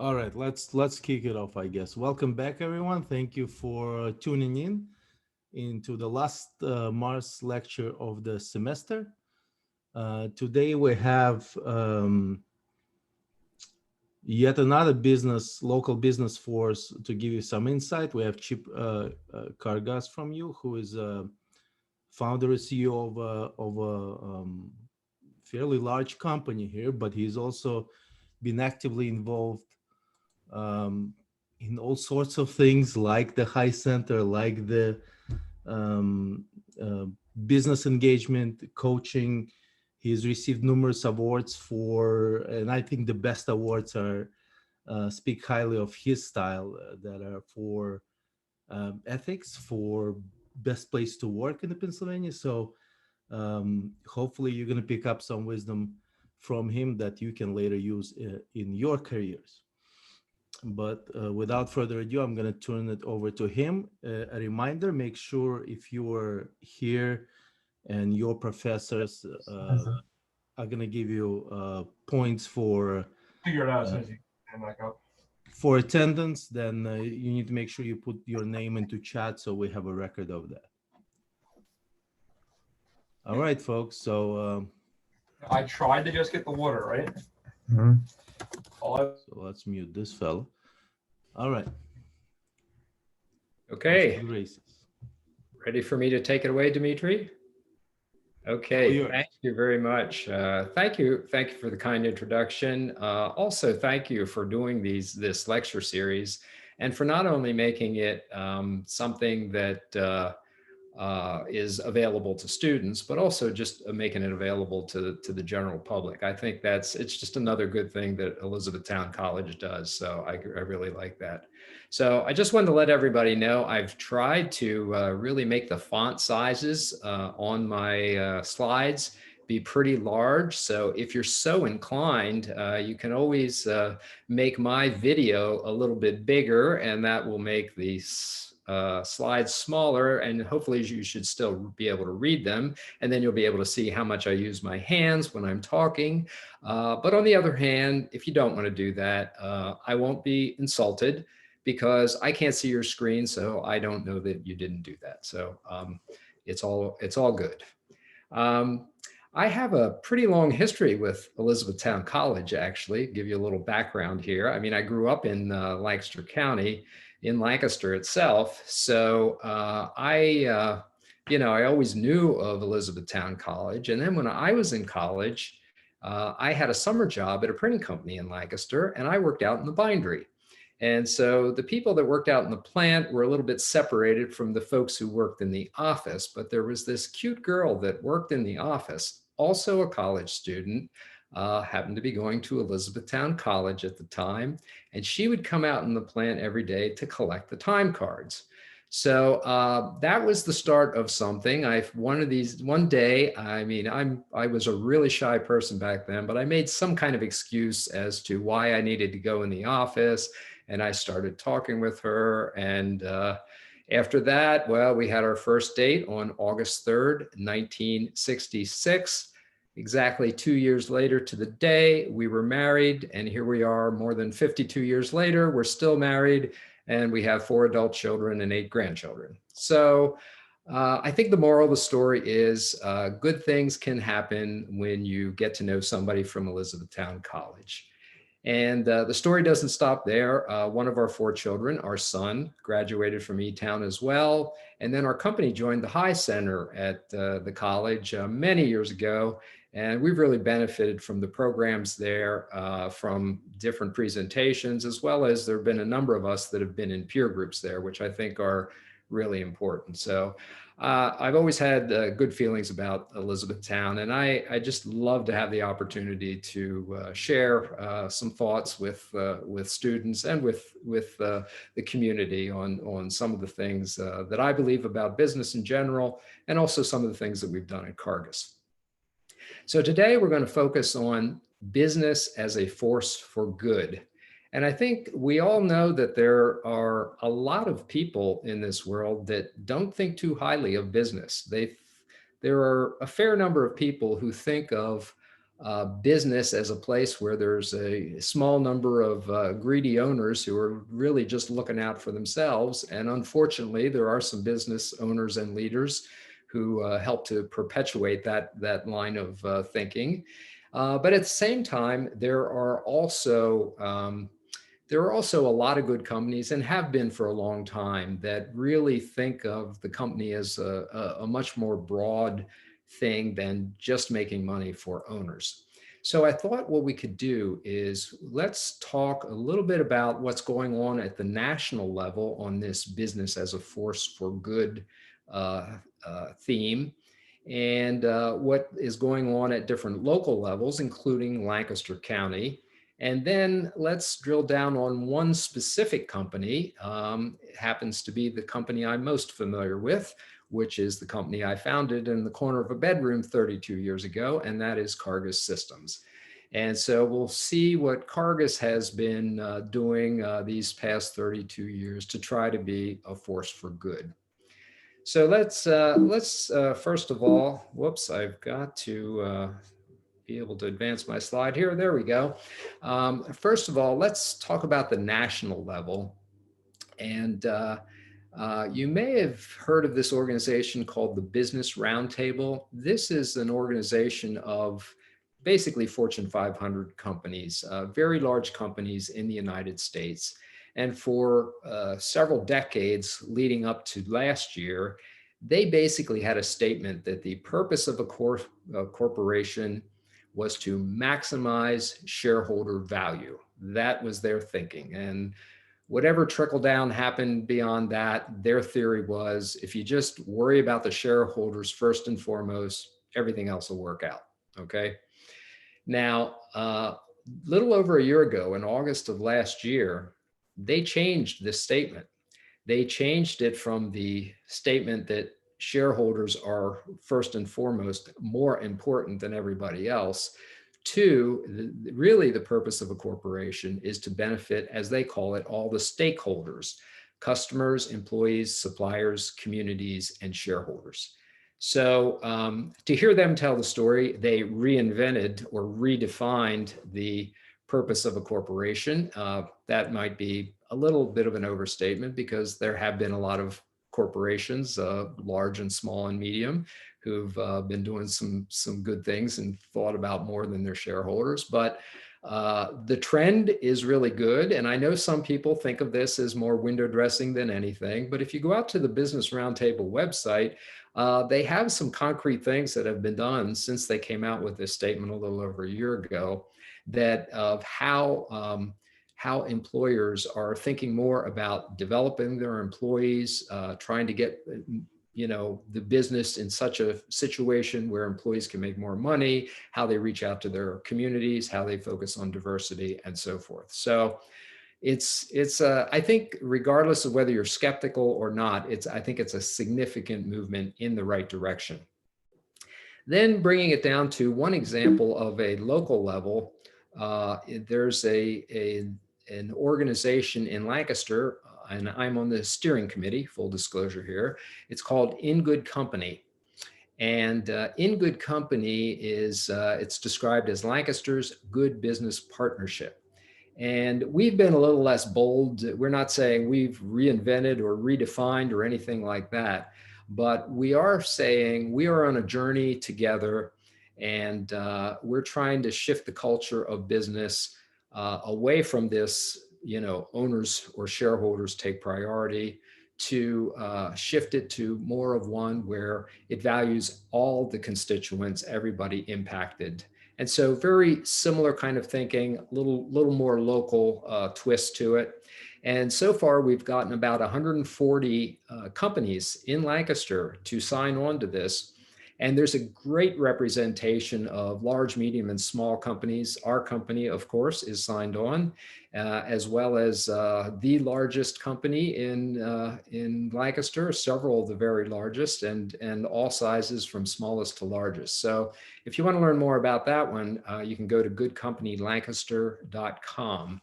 All right, let's kick it off, I guess. Welcome back, everyone. Thank you for tuning in into the last Mars lecture of the semester. Today we have yet another local business force to give you some insight. We have Chip Cargas from you, who is founder and CEO of a fairly large company here, but he's also been actively involved um, in all sorts of things like the High Center, like the um, uh, business engagement, coaching. He's received numerous awards for, and I think the best awards are speak highly of his style that are for ethics, for best place to work in the Pennsylvania. So hopefully you're going to pick up some wisdom from him that you can later use in your careers. But without further ado, I'm going to turn it over to him. A reminder, make sure if you are here and your professors are going to give you points Figure it out as uh, soon as you hand back up. for attendance, then you need to make sure you put your name into chat so we have a record of that. All right, folks. So I tried to just get the water, right? so let's mute this fellow. All right. Off to Okay, the races. ready for me to take it away, Dimitri? All Okay, yours. thank you very much. Thank you for the kind introduction. Also, thank you for doing this lecture series, and for not only making it something that is available to students, but also just making it available to the general public. I think it's just another good thing that Elizabethtown College does. So I really like that. So I just wanted to let everybody know I've tried to really make the font sizes on my slides be pretty large. So if you're so inclined, you can always make my video a little bit bigger, and that will make these slides smaller, and hopefully you should still be able to read them, and then you'll be able to see how much I use my hands when I'm talking. But on the other hand, if you don't want to do that, I won't be insulted because I can't see your screen, so I don't know that you didn't do that. So it's all good. I have a pretty long history with Elizabethtown College, actually. Give you a little background here. I mean, I grew up in Lancaster County, in Lancaster itself. So I always knew of Elizabethtown College. And then when I was in college, I had a summer job at a printing company in Lancaster, and I worked out in the bindery. And so the people that worked out in the plant were a little bit separated from the folks who worked in the office, but there was this cute girl that worked in the office, also a college student, happened to be going to Elizabethtown College at the time, and she would come out in the plant every day to collect the time cards. So that was the start of something. One day, I mean, I was a really shy person back then, but I made some kind of excuse as to why I needed to go in the office. And I started talking with her. And after that, well, we had our first date on August 3rd, 1966. Exactly 2 years later to the day, we were married. And here we are more than 52 years later. We're still married. And we have 4 adult children and 8 grandchildren. So I think the moral of the story is good things can happen when you get to know somebody from Elizabethtown College. And the story doesn't stop there. One of our 4 children, our son, graduated from E-Town as well. And then our company joined the High Center at the college many years ago. And we've really benefited from the programs there, from different presentations, as well as there have been a number of us that have been in peer groups there, which I think are really important. So I've always had good feelings about Elizabethtown, and I just love to have the opportunity to share some thoughts with students and with the community on some of the things that I believe about business in general, and also some of the things that we've done at Cargas. So today we're going to focus on business as a force for good. And I think we all know that there are a lot of people in this world that don't think too highly of business. There are a fair number of people who think of business as a place where there's a small number of greedy owners who are really just looking out for themselves. And unfortunately, there are some business owners and leaders who help to perpetuate that line of thinking. But at the same time, there are also a lot of good companies, and have been for a long time, that really think of the company as a much more broad thing than just making money for owners. So I thought what we could do is let's talk a little bit about what's going on at the national level on this business as a force for good theme, and what is going on at different local levels, including Lancaster County. And then let's drill down on one specific company. It happens to be the company I'm most familiar with, which is the company I founded in the corner of a bedroom 32 years ago, and that is Cargas Systems. And so we'll see what Cargas has been doing these past 32 years to try to be a force for good. So let's first of all, whoops, I've got to be able to advance my slide here. There we go. First of all, let's talk about the national level. And you may have heard of this organization called the Business Roundtable. This is an organization of basically Fortune 500 companies, very large companies in the United States. And for several decades leading up to last year, they basically had a statement that the purpose of a corporation was to maximize shareholder value. That was their thinking. And whatever trickle down happened beyond that, their theory was if you just worry about the shareholders first and foremost, everything else will work out. Okay. Now, little over a year ago, in August of last year, they changed this statement. They changed it from the statement that shareholders are first and foremost more important than everybody else to really the purpose of a corporation is to benefit, as they call it, all the stakeholders: customers, employees, suppliers, communities, and shareholders. So to hear them tell the story, they reinvented or redefined the purpose of a corporation. That might be a little bit of an overstatement because there have been a lot of corporations, large and small and medium, who've been doing some good things and thought about more than their shareholders. But the trend is really good. And I know some people think of this as more window dressing than anything. But if you go out to the Business Roundtable website, they have some concrete things that have been done since they came out with this statement a little over a year ago, that of how employers are thinking more about developing their employees, trying to get the business in such a situation where employees can make more money, how they reach out to their communities, how they focus on diversity, and so forth. So it's I think regardless of whether you're skeptical or not, I think it's a significant movement in the right direction. Then bringing it down to one example of a local level, there's an organization in Lancaster, and I'm on the steering committee, full disclosure here. It's called In Good Company. And In Good Company is, it's described as Lancaster's Good Business Partnership. And we've been a little less bold. We're not saying we've reinvented or redefined or anything like that, but we are saying we are on a journey together, and we're trying to shift the culture of business away from this, owners or shareholders take priority, to shift it to more of one where it values all the constituents, everybody impacted. And so very similar kind of thinking, a little more local twist to it. And so far we've gotten about 140 companies in Lancaster to sign on to this. And there's a great representation of large, medium, and small companies. Our company, of course, is signed on, as well as the largest company in Lancaster, several of the very largest, and all sizes from smallest to largest. So if you want to learn more about that one, you can go to goodcompanylancaster.com.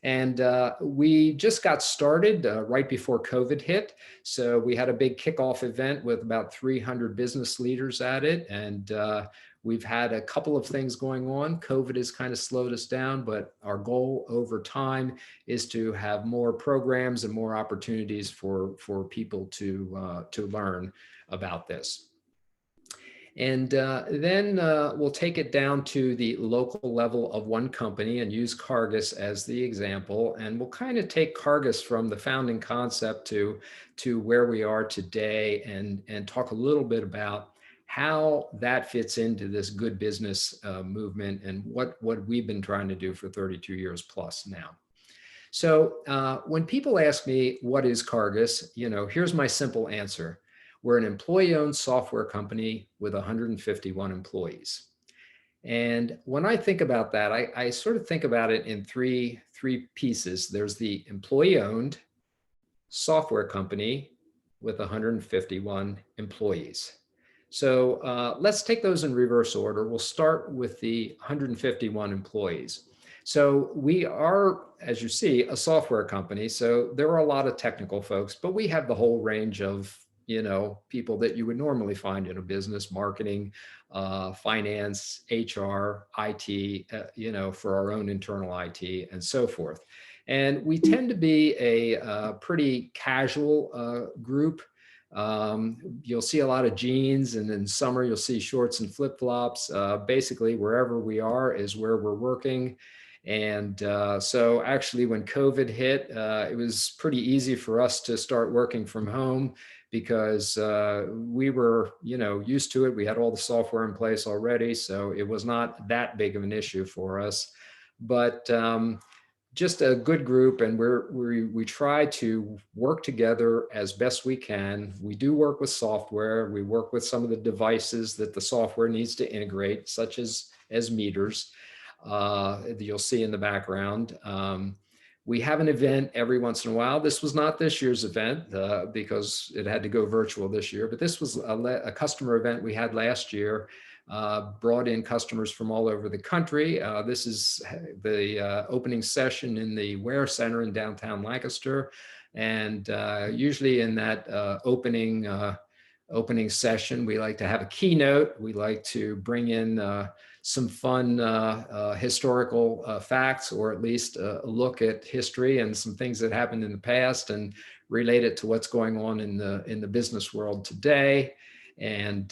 And we just got started right before COVID hit. So we had a big kickoff event with about 300 business leaders at it. And We've had a couple of things going on. COVID has kind of slowed us down, but our goal over time is to have more programs and more opportunities for people to learn about this. And then we'll take it down to the local level of one company and use Cargas as the example. And we'll kind of take Cargas from the founding concept to where we are today and talk a little bit about how that fits into this good business movement and what we've been trying to do for 32 years plus now. So when people ask me, what is Cargas? Here's my simple answer. We're an employee-owned software company with 151 employees. And when I think about that, I sort of think about it in three pieces. There's the employee-owned software company with 151 employees. So let's take those in reverse order. We'll start with the 151 employees. So we are, as you see, a software company. So there are a lot of technical folks, but we have the whole range of people that you would normally find in a business: marketing, finance, HR, IT, for our own internal IT and so forth. And we tend to be a pretty casual group. You'll see a lot of jeans, and in summer you'll see shorts and flip-flops. Basically, wherever we are is where we're working. And so actually when COVID hit, it was pretty easy for us to start working from home because we were, used to it. We had all the software in place already, so it was not that big of an issue for us. But just a good group, and we try to work together as best we can. We do work with software. We work with some of the devices that the software needs to integrate, such as meters that you'll see in the background. We have an event every once in a while. This was not this year's event because it had to go virtual this year, but this was a customer event we had last year, brought in customers from all over the country. This is the opening session in the Ware Center in downtown Lancaster. And usually in that opening session, we like to have a keynote. We like to bring in some fun historical facts, or at least a look at history and some things that happened in the past and relate it to what's going on in the business world today. And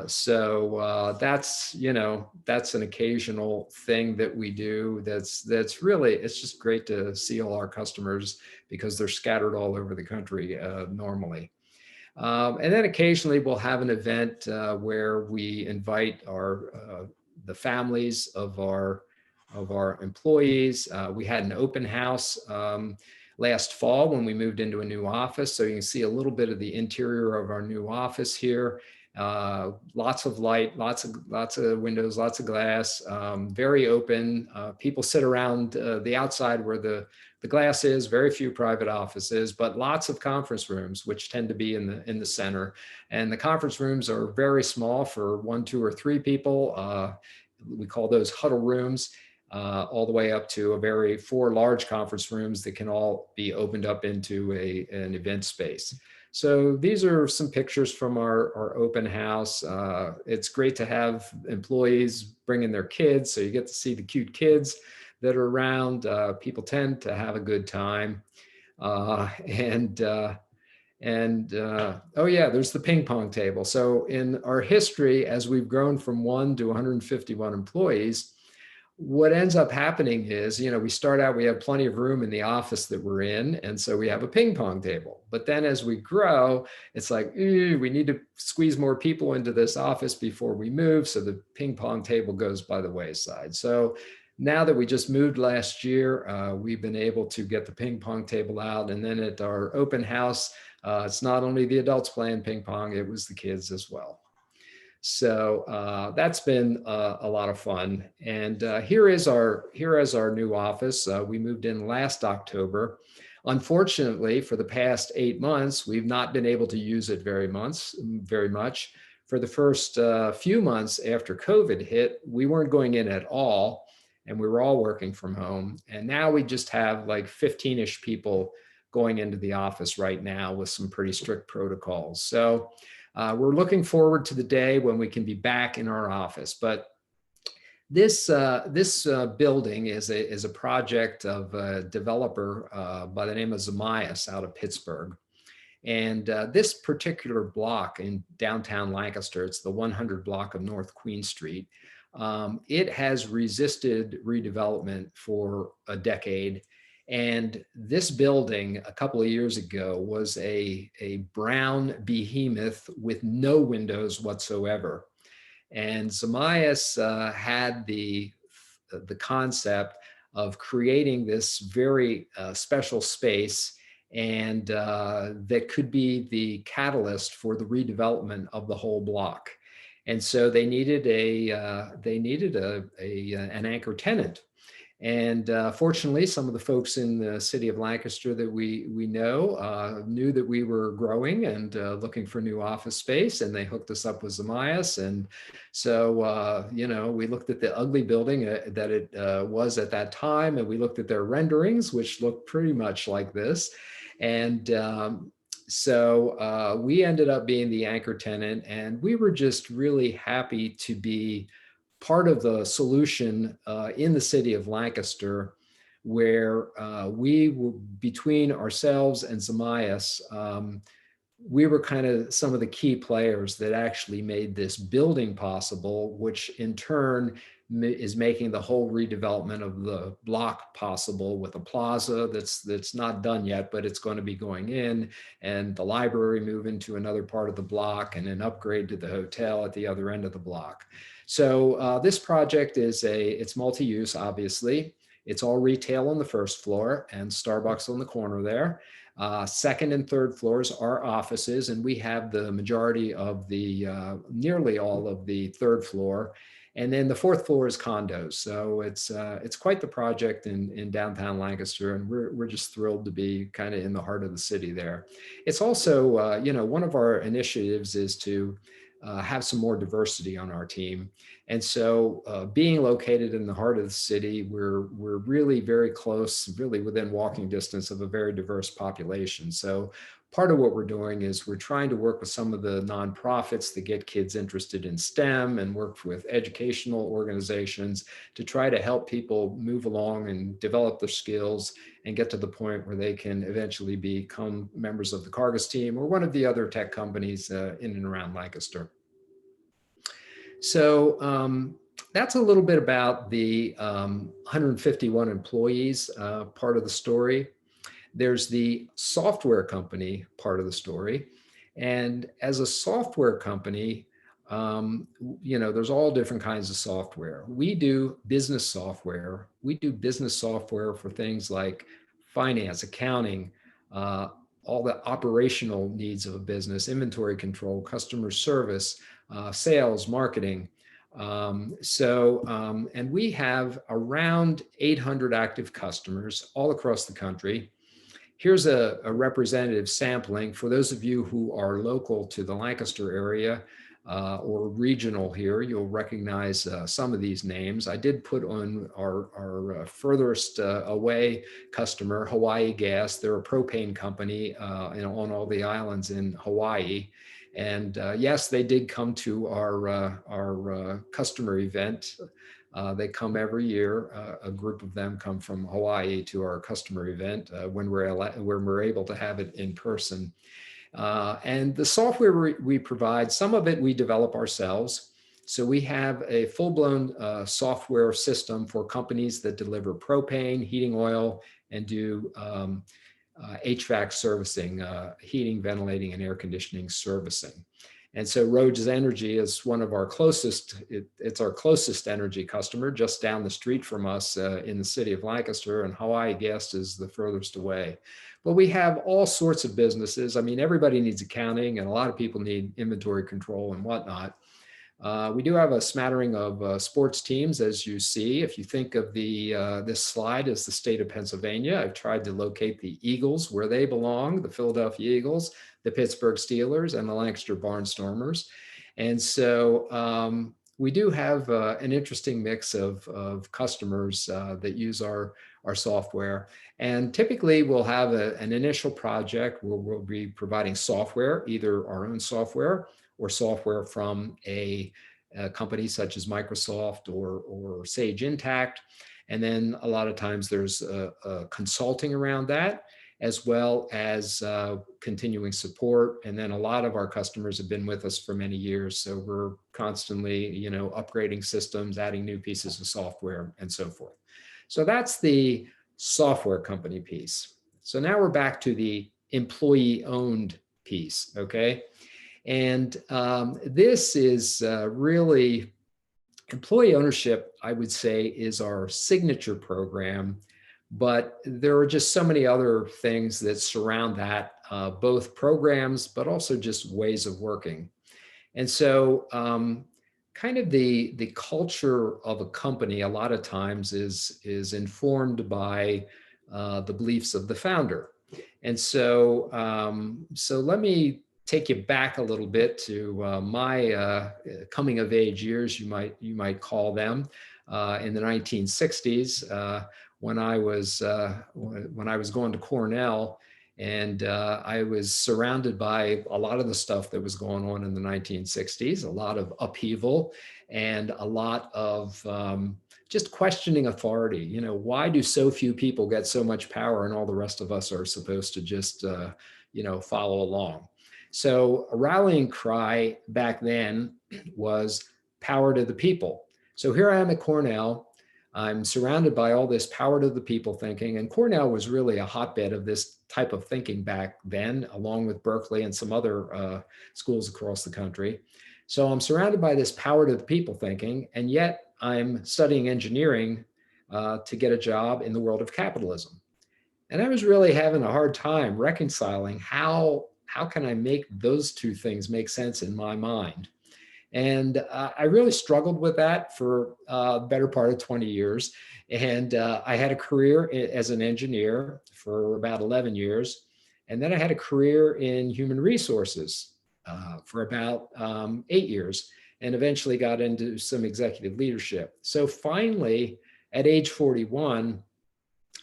so that's an occasional thing that we do. That's really, it's just great to see all our customers because they're scattered all over the country normally. And then occasionally we'll have an event where we invite the families of our employees. We had an open house last fall when we moved into a new office. So you can see a little bit of the interior of our new office here. Lots of light, lots of windows, lots of glass, very open. People sit around the outside where the glass is, very few private offices, but lots of conference rooms, which tend to be in the center. And the conference rooms are very small for 1, 2, or 3 people. We call those huddle rooms, all the way up to 4 large conference rooms that can all be opened up into an event space. So these are some pictures from our open house. It's great to have employees bring in their kids, so you get to see the cute kids that are around. People tend to have a good time. Oh yeah, there's the ping pong table. So in our history, as we've grown from 1 to 151 employees, what ends up happening is, we start out, we have plenty of room in the office that we're in. And so we have a ping pong table. But then as we grow, it's like, we need to squeeze more people into this office before we move. So the ping pong table goes by the wayside. So now that we just moved last year, we've been able to get the ping pong table out. And then at our open house, it's not only the adults playing ping pong, it was the kids as well. So that's been a lot of fun. And here is our new office. We moved in last October. Unfortunately, for the past 8 months, we've not been able to use it very much. For the first few months after COVID hit, we weren't going in at all, and we were all working from home. And now we just have like 15-ish people going into the office right now with some pretty strict protocols. So We're looking forward to the day when we can be back in our office. But this building is a project of a developer by the name of Zamias out of Pittsburgh. And this particular block in downtown Lancaster, it's the 100 block of North Queen Street. It has resisted redevelopment for a decade. And this building a couple of years ago was a brown behemoth with no windows whatsoever. And Zamias had the concept of creating this very special space, and that could be the catalyst for the redevelopment of the whole block. And so they needed an anchor tenant. And fortunately, some of the folks in the city of Lancaster that we know knew that we were growing and looking for new office space, and they hooked us up with Zamias. And so, we looked at the ugly building that it was at that time, and we looked at their renderings, which looked pretty much like this. And so we ended up being the anchor tenant, and we were just really happy to be part of the solution in the city of Lancaster, where we were, between ourselves and Zamias, we were kind of some of the key players that actually made this building possible, which in turn is making the whole redevelopment of the block possible, with a plaza that's not done yet, but it's going to be going in, and the library move into another part of the block, and an upgrade to the hotel at the other end of the block. So this project it's multi-use, obviously. It's all retail on the first floor and Starbucks on the corner there. Second and third floors are offices, and we have the majority of nearly all of the third floor. And then the fourth floor is condos. So it's quite the project in downtown Lancaster, and we're just thrilled to be kind of in the heart of the city there. It's also, one of our initiatives is to have some more diversity on our team. And so being located in the heart of the city, we're really very close, really within walking distance of a very diverse population. So part of what we're doing is we're trying to work with some of the nonprofits that get kids interested in STEM, and work with educational organizations to try to help people move along and develop their skills and get to the point where they can eventually become members of the Cargas team or one of the other tech companies in and around Lancaster. So that's a little bit about the 151 employees part of the story. There's the software company part of the story. And as a software company, there's all different kinds of software. We do business software. We do business software for things like finance, accounting, all the operational needs of a business, inventory control, customer service, sales, marketing. And we have around 800 active customers all across the country. Here's a representative sampling for those of you who are local to the Lancaster area or regional here. You'll recognize some of these names. I did put on our furthest away customer, Hawaii Gas. They're a propane company on all the islands in Hawaii. And yes, they did come to our customer event. They come every year. A group of them come from Hawaii to our customer event when we're able to have it in person. And the software we provide, some of it we develop ourselves. So we have a full-blown software system for companies that deliver propane, heating oil, and do HVAC servicing, heating, ventilating, and air conditioning servicing. And so Rhodes Energy is one of our closest, it's our closest energy customer, just down the street from us in the city of Lancaster, and Hawaii Gas is the furthest away. But we have all sorts of businesses. I mean, everybody needs accounting, and a lot of people need inventory control and whatnot. We do have a smattering of sports teams, as you see. If you think of this slide as the state of Pennsylvania, I've tried to locate the Eagles where they belong, the Philadelphia Eagles, the Pittsburgh Steelers, and the Lancaster Barnstormers. And so we do have an interesting mix of customers that use our software. And typically we'll have an initial project where we'll be providing software, either our own software or software from a company such as Microsoft or Sage Intacct. And then a lot of times there's consulting around that, as well as continuing support. And then a lot of our customers have been with us for many years. So we're constantly, upgrading systems, adding new pieces of software and so forth. So that's the software company piece. So now we're back to the employee owned piece, okay? And this is really, employee ownership, I would say, is our signature program, but there are just so many other things that surround that, both programs, but also just ways of working. And so kind of the culture of a company a lot of times is informed by the beliefs of the founder. And so, so let me take you back a little bit to my coming of age years, you might call them, in the 1960s, when I was going to Cornell, and I was surrounded by a lot of the stuff that was going on in the 1960s, a lot of upheaval and a lot of just questioning authority. Why do so few people get so much power and all the rest of us are supposed to just, follow along? So a rallying cry back then was power to the people. So here I am at Cornell. I'm surrounded by all this power to the people thinking, and Cornell was really a hotbed of this type of thinking back then, along with Berkeley and some other schools across the country. So I'm surrounded by this power to the people thinking, and yet I'm studying engineering to get a job in the world of capitalism. And I was really having a hard time reconciling how can I make those two things make sense in my mind. And I really struggled with that for the better part of 20 years. And I had a career as an engineer for about 11 years. And then I had a career in human resources for about 8 years, and eventually got into some executive leadership. So finally, at age 41,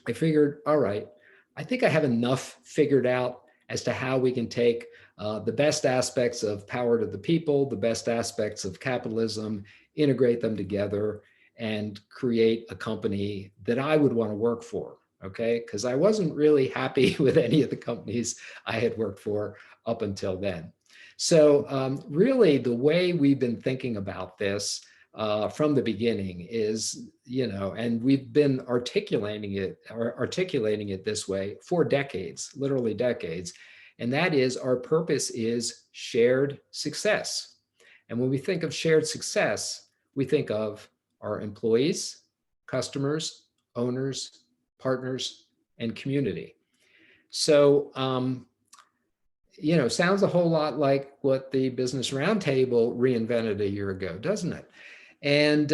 I figured, all right, I think I have enough figured out as to how we can take the best aspects of power to the people, the best aspects of capitalism, integrate them together, and create a company that I would want to work for, okay? Because I wasn't really happy with any of the companies I had worked for up until then. So really the way we've been thinking about this from the beginning is, and we've been articulating it this way for decades, literally decades. And that is, our purpose is shared success. And when we think of shared success, we think of our employees, customers, owners, partners, and community. So, sounds a whole lot like what the Business Roundtable reinvented a year ago, doesn't it? And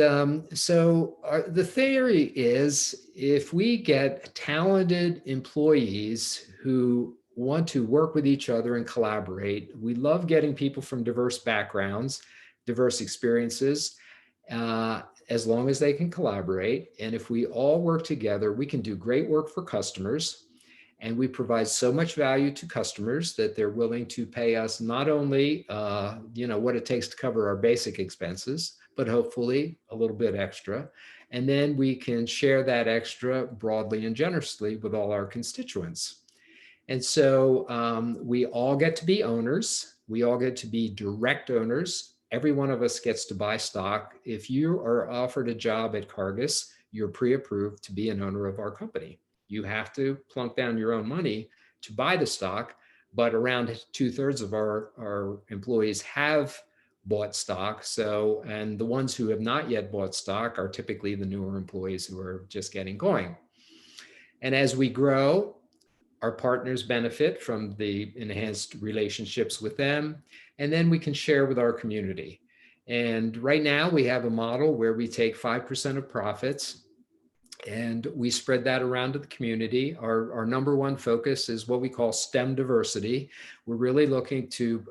so the theory is, if we get talented employees who want to work with each other and collaborate, we love getting people from diverse backgrounds, diverse experiences, as long as they can collaborate. And if we all work together, we can do great work for customers. And we provide so much value to customers that they're willing to pay us not only what it takes to cover our basic expenses, but hopefully a little bit extra. And then we can share that extra broadly and generously with all our constituents. And so we all get to be owners. We all get to be direct owners. Every one of us gets to buy stock. If you are offered a job at Cargas, you're pre-approved to be an owner of our company. You have to plunk down your own money to buy the stock, but around 2/3 of our employees have bought stock. So, and the ones who have not yet bought stock are typically the newer employees who are just getting going. And as we grow, our partners benefit from the enhanced relationships with them, and then we can share with our community. And right now we have a model where we take 5% of profits and we spread that around to the community. Our number one focus is what we call STEM diversity. We're really looking to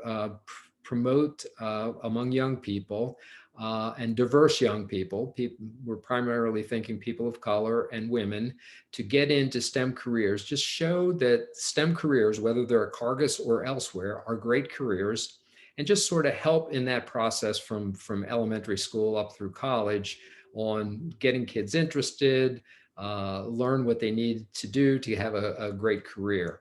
promote among young people and diverse young people. We're primarily thinking people of color and women to get into STEM careers. Just show that STEM careers, whether they're at Cargas or elsewhere, are great careers, and just sort of help in that process from elementary school up through college on getting kids interested, learn what they need to do to have a great career.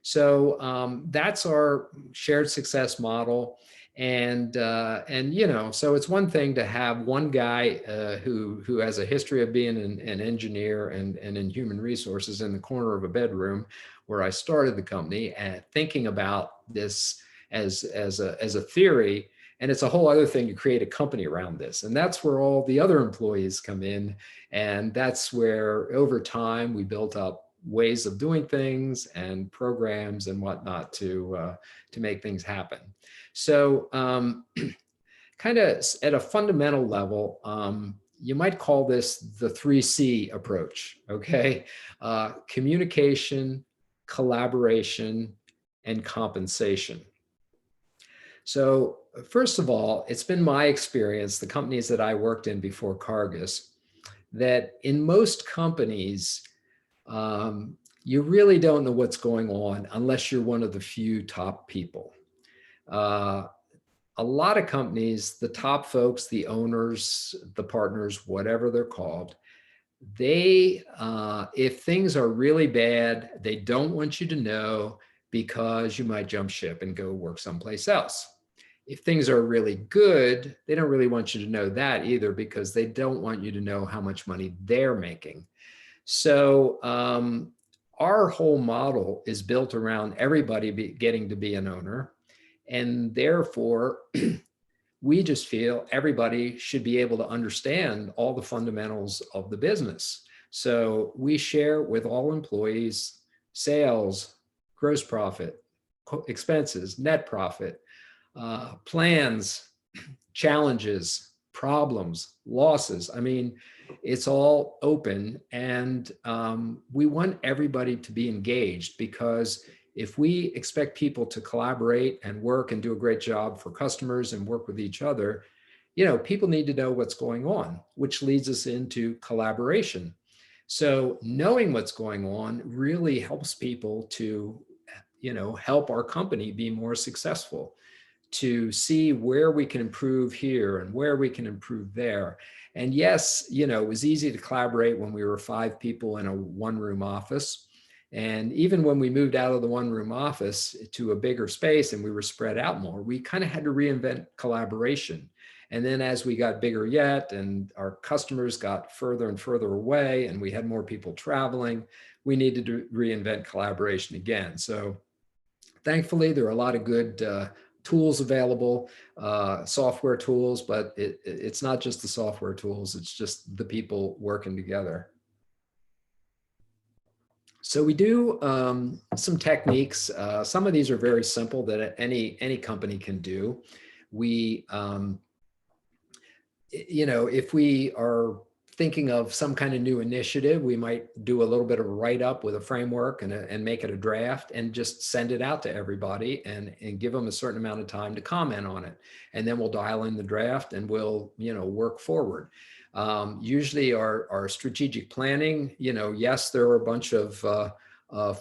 So that's our shared success model. And so it's one thing to have one guy who has a history of being an engineer and in human resources in the corner of a bedroom where I started the company and thinking about this as a theory. And it's a whole other thing to create a company around this. And that's where all the other employees come in. And that's where over time we built up ways of doing things and programs and whatnot to make things happen. So kind of at a fundamental level, you might call this the 3C approach, okay? Communication, collaboration, and compensation. So first of all, it's been my experience, the companies that I worked in before Cargas, that in most companies, you really don't know what's going on unless you're one of the few top people. A lot of companies, the top folks, the owners, the partners, whatever they're called, they, if things are really bad, they don't want you to know because you might jump ship and go work someplace else. If things are really good, they don't really want you to know that either because they don't want you to know how much money they're making. So our whole model is built around everybody getting to be an owner. And therefore, we just feel everybody should be able to understand all the fundamentals of the business. So we share with all employees sales, gross profit, expenses, net profit, plans, challenges, problems, losses. I mean, it's all open, and we want everybody to be engaged, because if we expect people to collaborate and work and do a great job for customers and work with each other, people need to know what's going on, which leads us into collaboration. So knowing what's going on really helps people to, help our company be more successful, to see where we can improve here and where we can improve there. And yes, it was easy to collaborate when we were 5 people in a one-room office. And even when we moved out of the one-room office to a bigger space and we were spread out more, we kind of had to reinvent collaboration. And then as we got bigger yet and our customers got further and further away and we had more people traveling, we needed to reinvent collaboration again. So thankfully, there are a lot of good tools available, software tools, but it's not just the software tools, it's just the people working together. So we do some techniques. Some of these are very simple that any company can do. We, if we are thinking of some kind of new initiative, we might do a little bit of a write-up with a framework and make it a draft and just send it out to everybody and give them a certain amount of time to comment on it. And then we'll dial in the draft and we'll, work forward. Usually our strategic planning, yes, there are a bunch of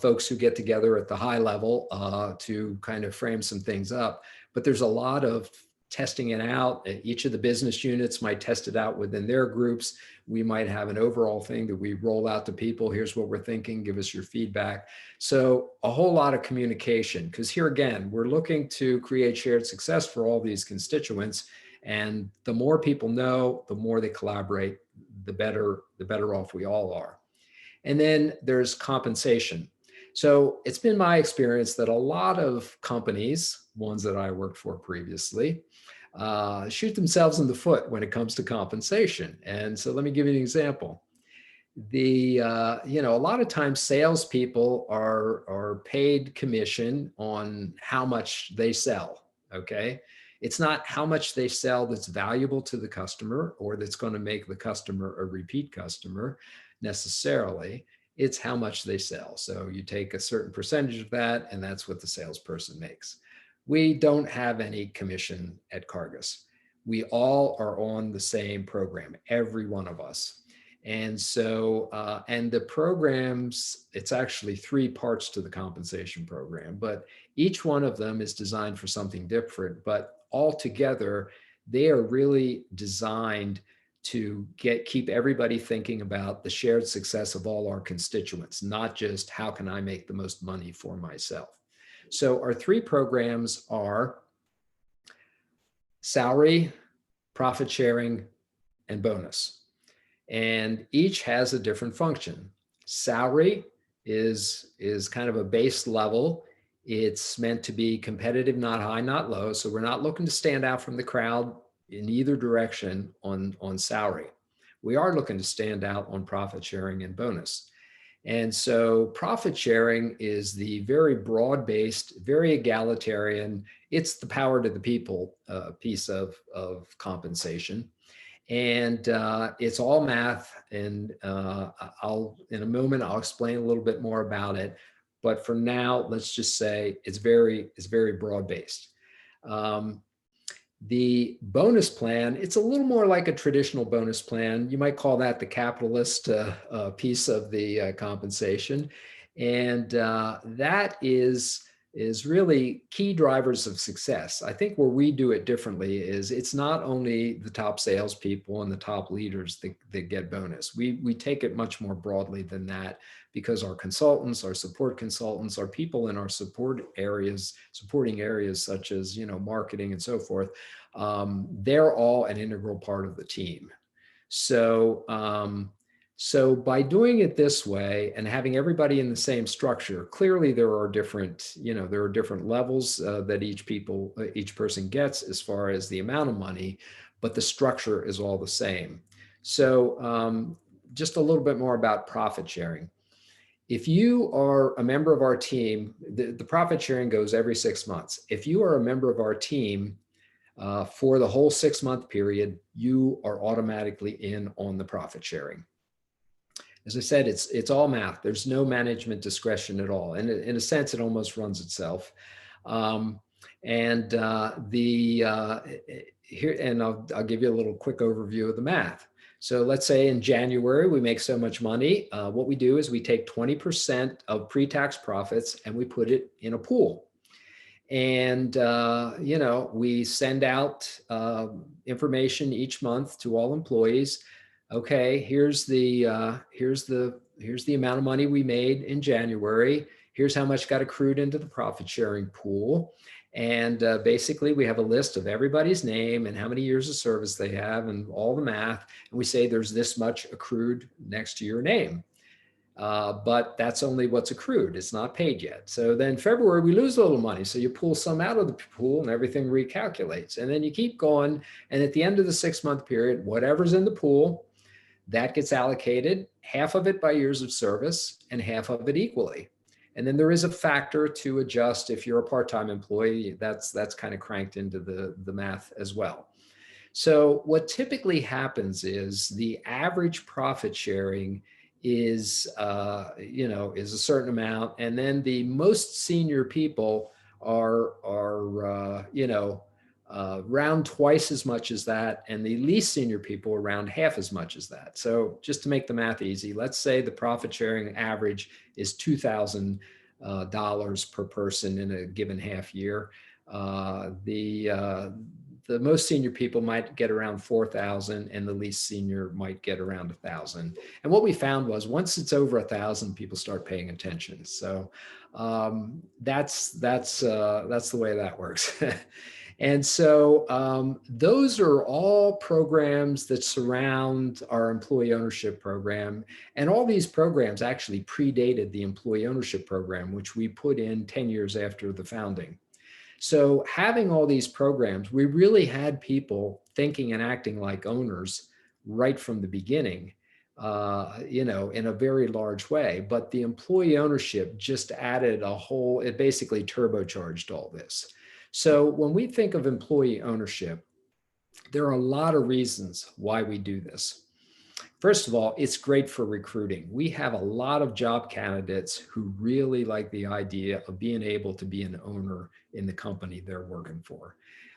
folks who get together at the high level to kind of frame some things up, but there's a lot of testing it out. Each of the business units might test it out within their groups. We might have an overall thing that we roll out to people. Here's what we're thinking, give us your feedback. So a whole lot of communication, because here again, we're looking to create shared success for all these constituents. And the more people know, the more they collaborate, the better off we all are. And then there's compensation. So it's been my experience that a lot of companies, ones that I worked for previously, shoot themselves in the foot when it comes to compensation. And so let me give you an example. A lot of times salespeople are paid commission on how much they sell, okay? It's not how much they sell that's valuable to the customer or that's going to make the customer a repeat customer necessarily. It's how much they sell. So you take a certain percentage of that, and that's what the salesperson makes. We don't have any commission at Cargas. We all are on the same program, every one of us. And so, and the programs, it's actually 3 parts to the compensation program, but Each one of them is designed for something different, but altogether, they are really designed to keep everybody thinking about the shared success of all our constituents, not just how can I make the most money for myself. So our three programs are salary, profit sharing, and bonus. And each has a different function. Salary is kind of a base level. It's meant to be competitive, not high, not low. So we're not looking to stand out from the crowd in either direction on salary. We are looking to stand out on profit sharing and bonus. And so profit sharing is the very broad-based, very egalitarian, it's the power to the people piece of compensation. And it's all math. And in a moment, I'll explain a little bit more about it. But for now, let's just say it's very broad-based. The bonus plan, it's a little more like a traditional bonus plan. You might call that the capitalist piece of the compensation. And that is really key drivers of success. I think where we do it differently is it's not only the top salespeople and the top leaders that get bonus. We take it much more broadly than that, because our consultants, our support consultants, our people in our supporting areas such as, marketing and so forth, they're all an integral part of the team. So by doing it this way and having everybody in the same structure, clearly there are different levels that each person gets as far as the amount of money, but the structure is all the same. So just a little bit more about profit sharing. If you are a member of our team, the profit sharing goes every 6 months. If you are a member of our team for the whole 6-month period, you are automatically in on the profit sharing. As I said, it's all math. There's no management discretion at all. And in a sense, it almost runs itself. I'll give you a little quick overview of the math. So let's say in January, we make so much money. What we do is we take 20% of pre-tax profits and we put it in a pool. And, we send out information each month to all employees. Okay, here's the amount of money we made in January. Here's how much got accrued into the profit sharing pool. And basically we have a list of everybody's name and how many years of service they have and all the math. And we say there's this much accrued next to your name. But that's only what's accrued. It's not paid yet. So then February, we lose a little money. So you pull some out of the pool and everything recalculates. And then you keep going. And at the end of the 6-month period, whatever's in the pool, that gets allocated, half of it by years of service and half of it equally. And then there is a factor to adjust if you're a part-time employee. That's kind of cranked into the math as well. So what typically happens is the average profit sharing is a certain amount, and then the most senior people are around twice as much as that, and the least senior people around half as much as that. So just to make the math easy, let's say the profit sharing average is $2,000 per person in a given half year. The most senior people might get around 4,000 and the least senior might get around 1,000. And what we found was once it's over 1,000, people start paying attention. So that's the way that works. And so those are all programs that surround our employee ownership program. And all these programs actually predated the employee ownership program, which we put in 10 years after the founding. So having all these programs, we really had people thinking and acting like owners right from the beginning, in a very large way. But the employee ownership just added it basically turbocharged all this. So when we think of employee ownership, there are a lot of reasons why we do this. First of all, it's great for recruiting. We have a lot of job candidates who really like the idea of being able to be an owner in the company they're working for.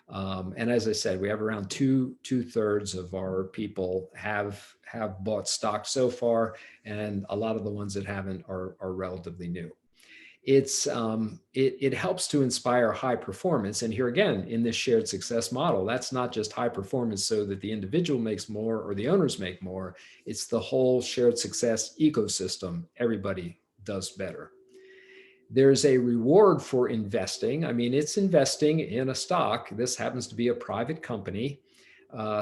And as I said, we have around two-thirds of our people have bought stock so far, and a lot of the ones that haven't are relatively new. it helps to inspire high performance. And here again, in this shared success model, that's not just high performance so that the individual makes more or the owners make more. It's the whole shared success ecosystem. Everybody does better. There's a reward for investing. I mean, it's investing in a stock. This happens to be a private company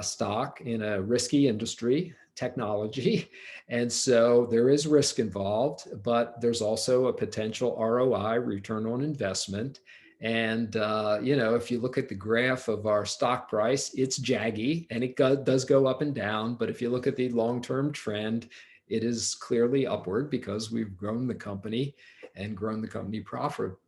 stock in a risky industry, technology. And so there is risk involved, but there's also a potential ROI, return on investment. And, if you look at the graph of our stock price, it's jaggy and it does go up and down. But if you look at the long-term trend, it is clearly upward because we've grown the company and grown the company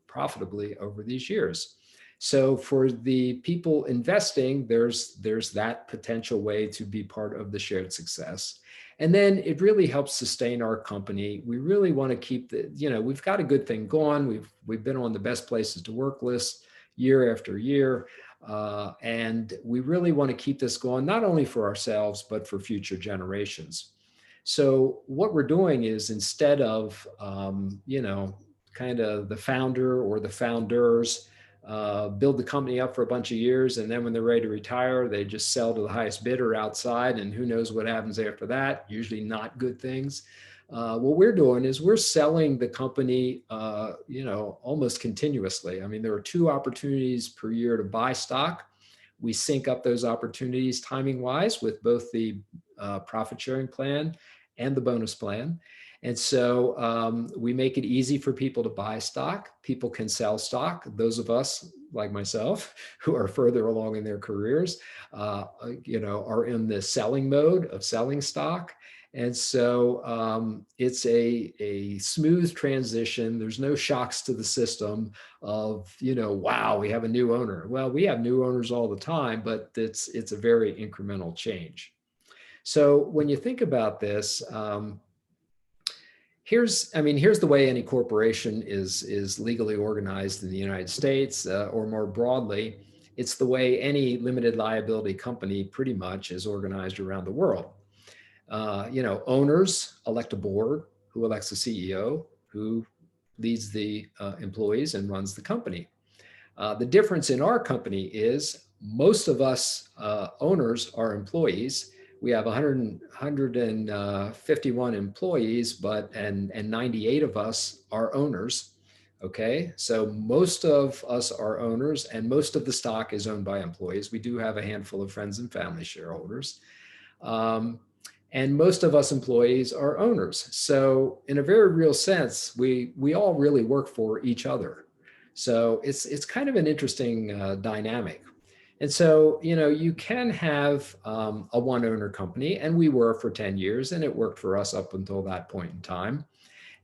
profitably over these years. So for the people investing, there's that potential way to be part of the shared success. And then it really helps sustain our company. We really want to keep we've got a good thing going. We've been on the best places to work list year after year. And we really want to keep this going, not only for ourselves, but for future generations. So what we're doing is instead of, kind of the founder or the founders build the company up for a bunch of years, and then when they're ready to retire, they just sell to the highest bidder outside, and who knows what happens after that, usually not good things. What we're doing is we're selling the company, almost continuously. I mean, there are 2 opportunities per year to buy stock. We sync up those opportunities timing wise with both the profit sharing plan and the bonus plan. And so we make it easy for people to buy stock. People can sell stock. Those of us, like myself, who are further along in their careers, are in the selling mode of selling stock. And so it's a smooth transition. There's no shocks to the system of, wow, we have a new owner. Well, we have new owners all the time, but it's a very incremental change. So when you think about this, here's the way any corporation is legally organized in the United States, or more broadly, it's the way any limited liability company pretty much is organized around the world. Owners elect a board who elects a CEO who leads the employees and runs the company. The difference in our company is most of us owners are employees. We have 151 employees, and 98 of us are owners. Okay, so most of us are owners, and most of the stock is owned by employees. We do have a handful of friends and family shareholders. And most of us employees are owners. So in a very real sense, we all really work for each other. So it's kind of an interesting dynamic. And so, you can have a one owner company, and we were for 10 years, and it worked for us up until that point in time.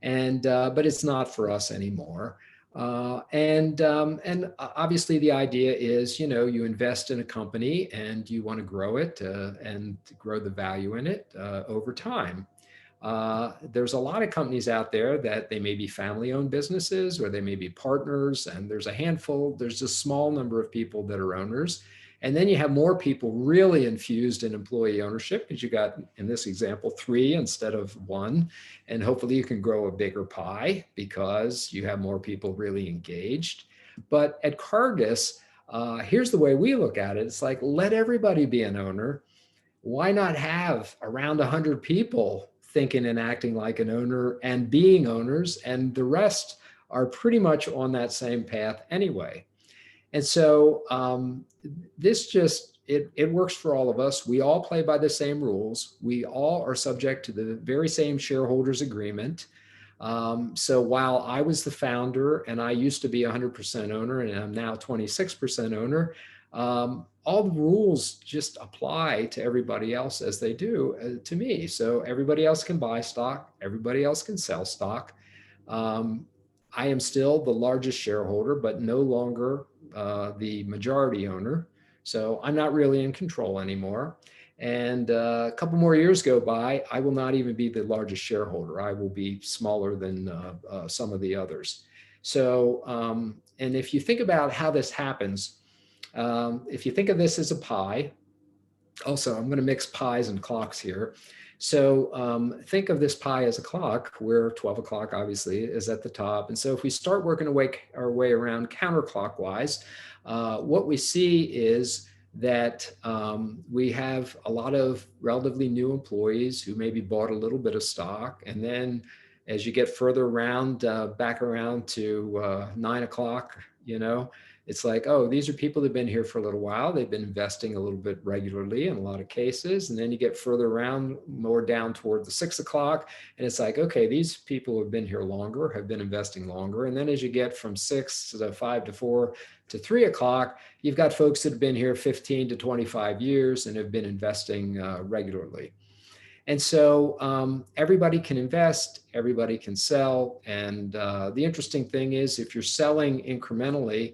And, but it's not for us anymore. And obviously the idea is, you invest in a company and you want to grow it and grow the value in it over time. There's a lot of companies out there that they may be family-owned businesses, or they may be partners, and there's a small number of people that are owners. And then you have more people really infused in employee ownership, because you got, in this example, 3 instead of 1. And hopefully you can grow a bigger pie because you have more people really engaged. But at Cargas, here's the way we look at it. It's like, let everybody be an owner. Why not have around 100 people thinking and acting like an owner and being owners, and the rest are pretty much on that same path anyway. And so it works for all of us. We all play by the same rules. We all are subject to the very same shareholders agreement. So while I was the founder and I used to be 100% owner, and I'm now 26% owner, all the rules just apply to everybody else as they do to me. So everybody else can buy stock, everybody else can sell stock. I am still the largest shareholder, but no longer the majority owner. So I'm not really in control anymore. And a couple more years go by, I will not even be the largest shareholder. I will be smaller than some of the others. So, and if you think about how this happens, if you think of this as a pie, also, I'm going to mix pies and clocks here. So think of this pie as a clock, where 12 o'clock obviously is at the top. And so if we start working our way around counterclockwise, what we see is that we have a lot of relatively new employees who maybe bought a little bit of stock. And then as you get further around, back around to 9 o'clock, it's like, oh, these are people that have been here for a little while. They've been investing a little bit regularly in a lot of cases. And then you get further around, more down toward the 6 o'clock. And it's like, okay, these people have been here longer, have been investing longer. And then as you get from 6 to 5 to 4 to 3 o'clock, you've got folks that have been here 15 to 25 years and have been investing regularly. And so everybody can invest, everybody can sell. And the interesting thing is, if you're selling incrementally,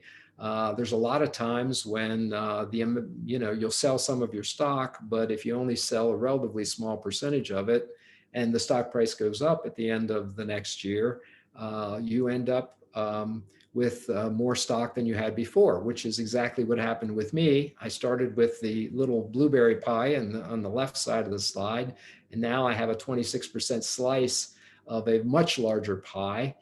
there's a lot of times when you'll sell some of your stock, but if you only sell a relatively small percentage of it and the stock price goes up at the end of the next year, you end up with more stock than you had before, which is exactly what happened with me. I started with the little blueberry pie on the left side of the slide, and now I have a 26% slice of a much larger pie.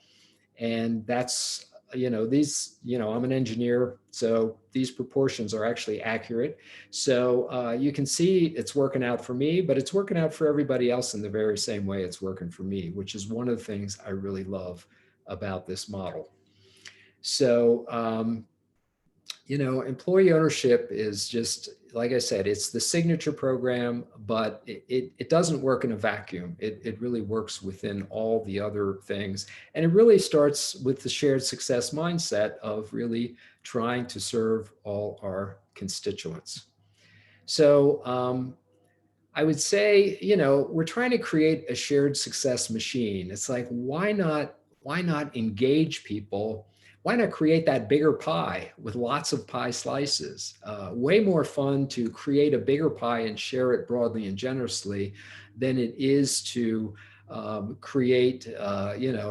And that's, I'm an engineer, so these proportions are actually accurate. So you can see it's working out for me, but it's working out for everybody else in the very same way it's working for me, which is one of the things I really love about this model. So, employee ownership is just, like I said, it's the signature program, but it doesn't work in a vacuum. It really works within all the other things. And it really starts with the shared success mindset of really trying to serve all our constituents. So I would say, we're trying to create a shared success machine. It's like, why not engage people? Why not create that bigger pie with lots of pie slices? Way more fun to create a bigger pie and share it broadly and generously than it is to create,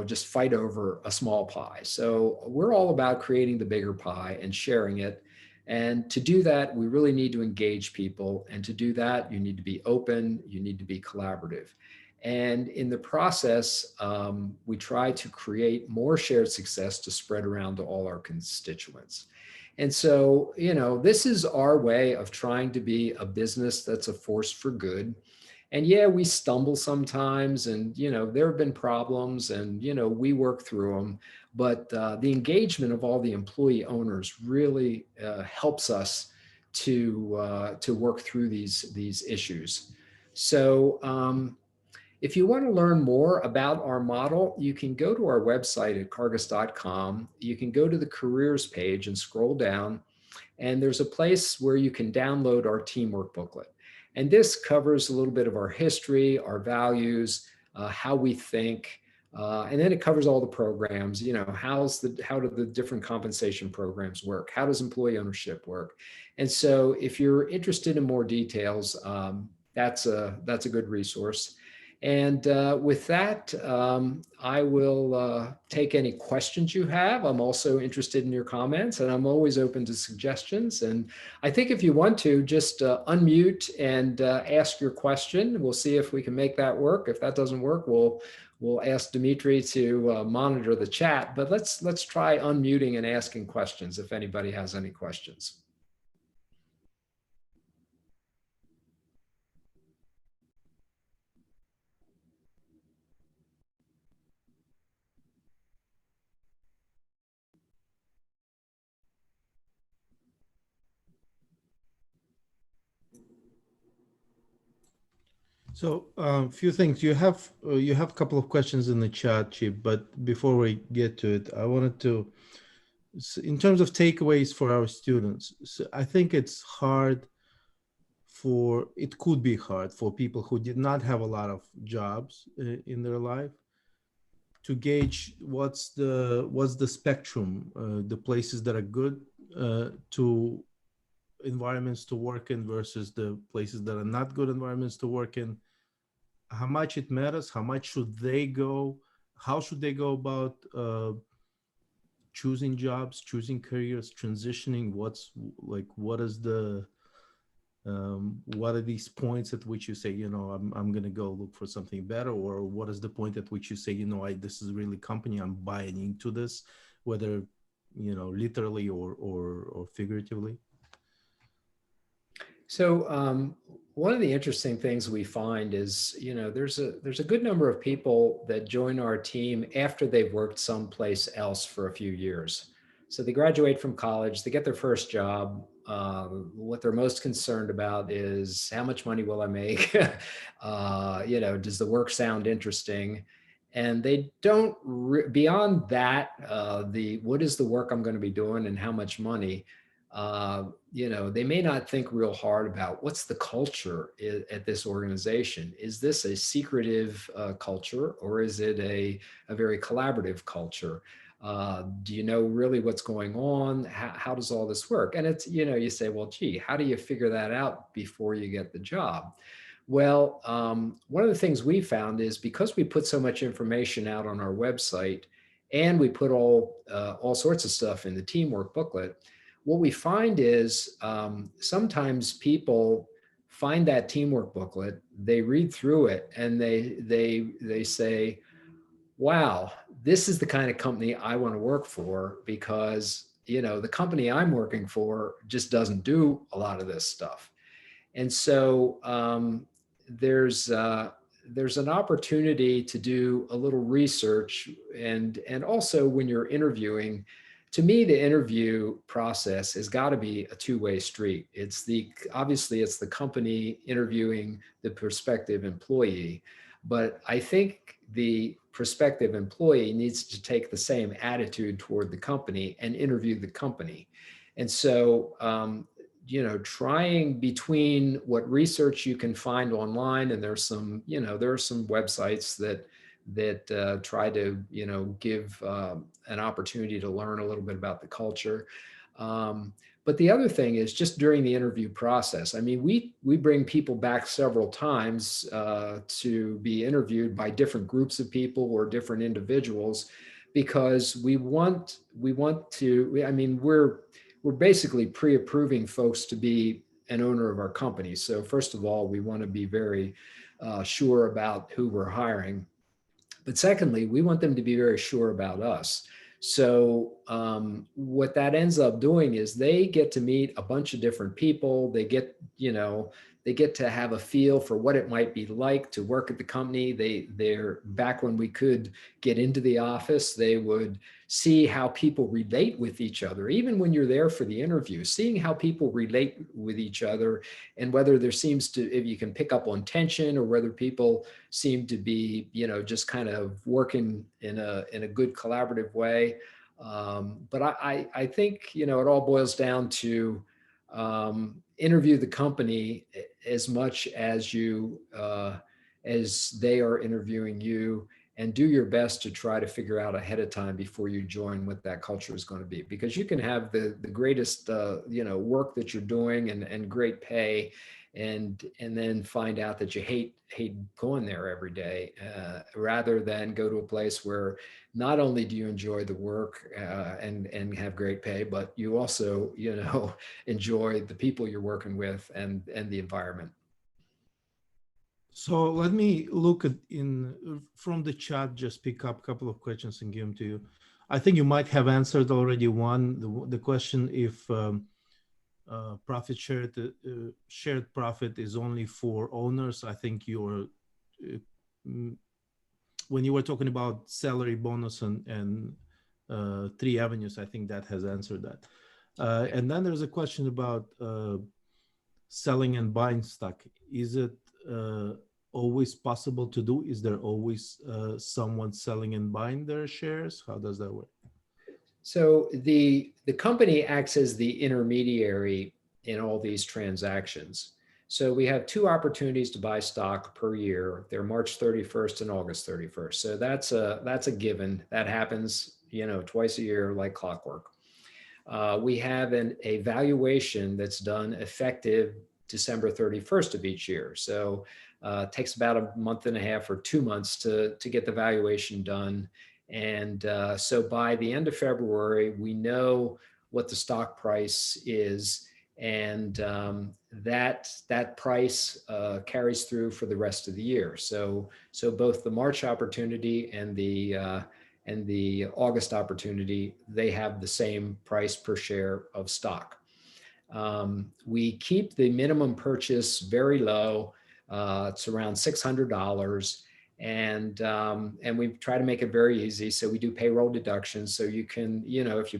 just fight over a small pie. So we're all about creating the bigger pie and sharing it. And to do that, we really need to engage people. And to do that, you need to be open, you need to be collaborative. And in the process, we try to create more shared success to spread around to all our constituents. And so, this is our way of trying to be a business that's a force for good. And yeah, we stumble sometimes, and, there have been problems, and, we work through them. But the engagement of all the employee owners really helps us to work through these issues. So, if you want to learn more about our model, you can go to our website at cargas.com. You can go to the careers page and scroll down, and there's a place where you can download our teamwork booklet. And this covers a little bit of our history, our values, how we think, and then it covers all the programs. How do the different compensation programs work? How does employee ownership work? And so if you're interested in more details, that's a good resource. And with that, I will take any questions you have. I'm also interested in your comments, and I'm always open to suggestions. And I think if you want to, just unmute and ask your question. We'll see if we can make that work. If that doesn't work, we'll ask Dimitri to monitor the chat. But let's try unmuting and asking questions if anybody has any questions. So a few things. You have a couple of questions in the chat, Chip, but before we get to it, I wanted to, in terms of takeaways for our students, so I think it could be hard for people who did not have a lot of jobs in their life to gauge what's the spectrum, the places that are good to environments to work in versus the places that are not good environments to work in. How much it matters, how much should they go, how should they go about choosing jobs, choosing careers, transitioning, what is the What are these points at which you say, I'm going to go look for something better? Or what is the point at which you say, this is really company, I'm buying into this, whether, literally or figuratively? So one of the interesting things we find is, there's a good number of people that join our team after they've worked someplace else for a few years. So they graduate from college, they get their first job. What they're most concerned about is how much money will I make? Does the work sound interesting? And they don't beyond that, what is the work I'm going to be doing and how much money? They may not think real hard about what's the culture at this organization. Is this a secretive culture, or is it a very collaborative culture? Do you know really what's going on? How does all this work? And it's, you say, well, gee, how do you figure that out before you get the job? Well, one of the things we found is because we put so much information out on our website and we put all sorts of stuff in the teamwork booklet, what we find is sometimes people find that teamwork booklet, they read through it, and they say, wow, this is the kind of company I want to work for, because the company I'm working for just doesn't do a lot of this stuff. And so there's an opportunity to do a little research, and also when you're interviewing. To me, the interview process has got to be a two-way street. Obviously it's the company interviewing the prospective employee, but I think the prospective employee needs to take the same attitude toward the company and interview the company. And so, trying between what research you can find online, and there are some websites that try to give an opportunity to learn a little bit about the culture. But the other thing is just during the interview process. I mean, we bring people back several times to be interviewed by different groups of people or different individuals, because we want to. I mean, we're basically pre-approving folks to be an owner of our company. So first of all, we want to be very sure about who we're hiring. But secondly, we want them to be very sure about us. So what that ends up doing is they get to meet a bunch of different people. They get to have a feel for what it might be like to work at the company. They're back when we could get into the office, they would see how people relate with each other. Even when you're there for the interview, seeing how people relate with each other, and whether there seems to, if you can pick up on tension, or whether people seem to be, just kind of working in a good collaborative way. But I think, it all boils down to interview the company as much as as they are interviewing you, and do your best to try to figure out ahead of time before you join what that culture is going to be. Because you can have the greatest work that you're doing and great pay, and then find out that you hate going there every day, rather than go to a place where not only do you enjoy the work and have great pay, but you also enjoy the people you're working with and the environment. So let me look at from the chat, just pick up a couple of questions and give them to you. I think you might have answered already one, the question if profit shared profit is only for owners. I think when you were talking about salary, bonus, and 3 avenues, I think that has answered that. And then there's a question about selling and buying stock. Is it always possible to do? Is there always someone selling and buying their shares? How does that work? So the company acts as the intermediary in all these transactions. So we have 2 opportunities to buy stock per year. They're March 31st and August 31st. So that's a given. That happens, twice a year like clockwork. We have a valuation that's done effective December 31st of each year. So it takes about a month and a half or 2 months to get the valuation done. And so by the end of February, we know what the stock price is. And that price carries through for the rest of the year. So both the March opportunity and the August opportunity, they have the same price per share of stock. We keep the minimum purchase very low. It's around $600. And we try to make it very easy. So we do payroll deductions. So you can, if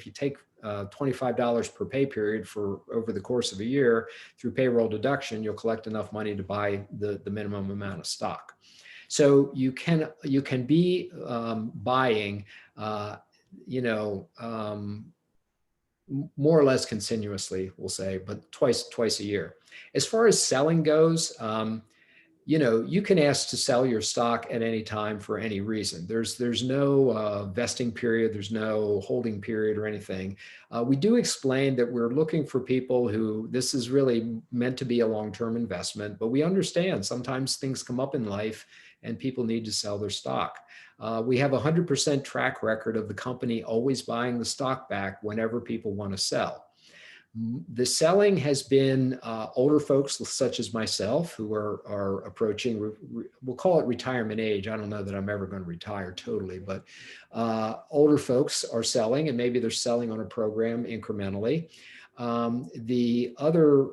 you take $25 per pay period for over the course of a year through payroll deduction, you'll collect enough money to buy the minimum amount of stock. So you can be buying, more or less continuously, we'll say, but twice a year. As far as selling goes, you can ask to sell your stock at any time for any reason. There's no vesting period, there's no holding period or anything. We do explain that we're looking for people who this is really meant to be a long-term investment, but we understand sometimes things come up in life and people need to sell their stock. We have a 100% track record of the company always buying the stock back whenever people want to sell. The selling has been older folks such as myself who are approaching, we'll call it retirement age. I don't know that I'm ever going to retire totally, but older folks are selling, and maybe they're selling on a program incrementally. The other